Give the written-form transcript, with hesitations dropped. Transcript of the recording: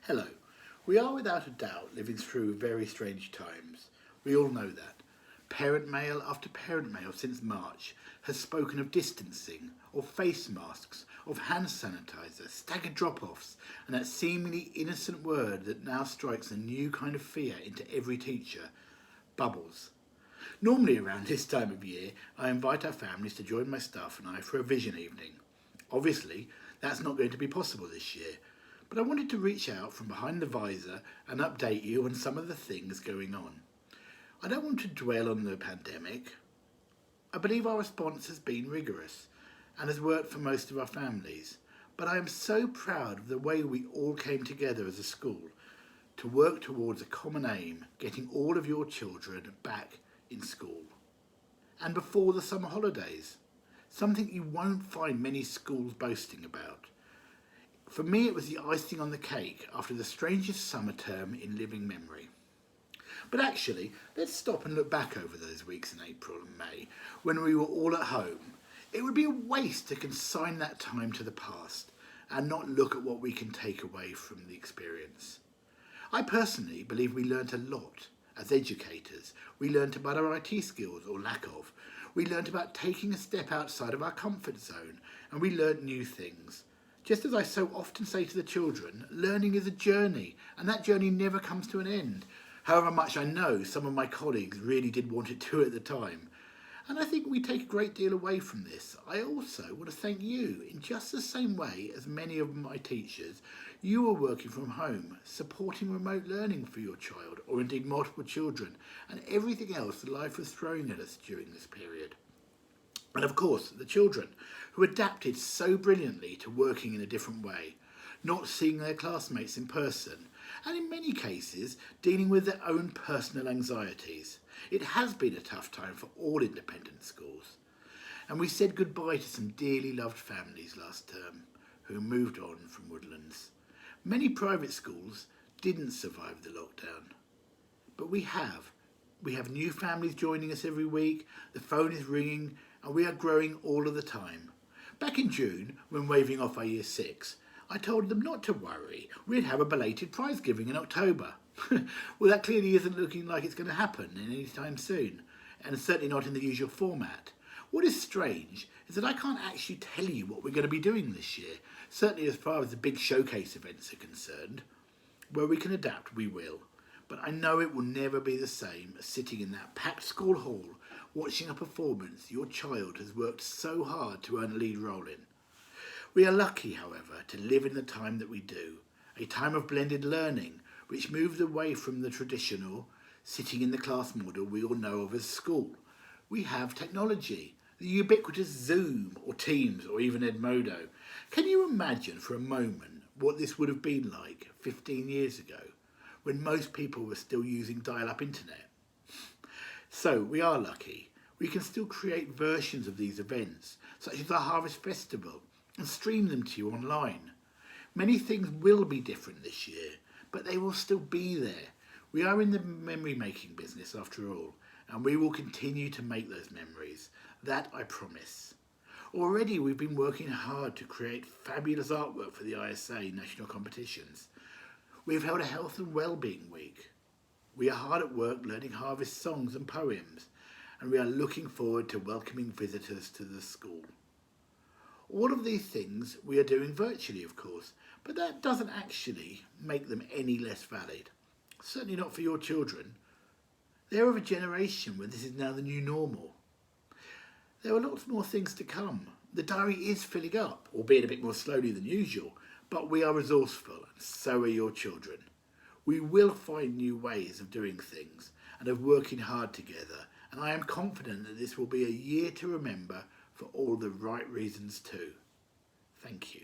Hello. We are without a doubt living through very strange times. We all know that. Parent mail after parent mail since March has spoken of distancing, of face masks, of hand sanitizer, staggered drop-offs, and that seemingly innocent word that now strikes a new kind of fear into every teacher: bubbles. Normally around this time of year, I invite our families to join my staff and I for a vision evening. Obviously, that's not going to be possible this year, but I wanted to reach out from behind the visor and update you on some of the things going on. I don't want to dwell on the pandemic. I believe our response has been rigorous and has worked for most of our families, but I am so proud of the way we all came together as a school to work towards a common aim: getting all of your children back in school. And before the summer holidays, something you won't find many schools boasting about. For me, it was the icing on the cake after the strangest summer term in living memory. But actually, let's stop and look back over those weeks in April and May when we were all at home. It would be a waste to consign that time to the past and not look at what we can take away from the experience. I personally believe we learnt a lot as educators. We learnt about our IT skills, or lack of. We learnt about taking a step outside of our comfort zone, and we learnt new things. Just as I so often say to the children, learning is a journey, and that journey never comes to an end. However much I know some of my colleagues really did want it to at the time. And I think we take a great deal away from this. I also want to thank you in just the same way as many of my teachers. You are working from home, supporting remote learning for your child, or indeed multiple children, and everything else that life was throwing at us during this period. And of course, the children, who adapted so brilliantly to working in a different way, not seeing their classmates in person, and in many cases, dealing with their own personal anxieties. It has been a tough time for all independent schools. And we said goodbye to some dearly loved families last term who moved on from Woodlands. Many private schools didn't survive the lockdown, but we have. We have new families joining us every week, the phone is ringing, and we are growing all of the time. Back in June, when waving off our Year 6, I told them not to worry, we'd have a belated prize giving in October. Well, that clearly isn't looking like it's going to happen any time soon, and certainly not in the usual format. What is strange is that I can't actually tell you what we're going to be doing this year, certainly as far as the big showcase events are concerned. Where we can adapt, we will. But I know it will never be the same as sitting in that packed school hall watching a performance your child has worked so hard to earn a lead role in. We are lucky, however, to live in the time that we do, a time of blended learning which moves away from the traditional sitting in the class model we all know of as school. We have technology, the ubiquitous Zoom or Teams or even Edmodo. Can you imagine for a moment what this would have been like 15 years ago, when most people were still using dial-up internet? So we are lucky. We can still create versions of these events, such as the Harvest Festival, and stream them to you online. Many things will be different this year, but they will still be there. We are in the memory making business after all, and we will continue to make those memories. That I promise. Already we've been working hard to create fabulous artwork for the ISA national competitions. We have held a health and well-being week. We are hard at work learning Harvest songs and poems, and we are looking forward to welcoming visitors to the school. All of these things we are doing virtually, of course, but that doesn't actually make them any less valid. Certainly not for your children. They're of a generation where this is now the new normal. There are lots more things to come. The diary is filling up, albeit a bit more slowly than usual, but we are resourceful, and so are your children. We will find new ways of doing things and of working hard together, and I am confident that this will be a year to remember for all the right reasons too. Thank you.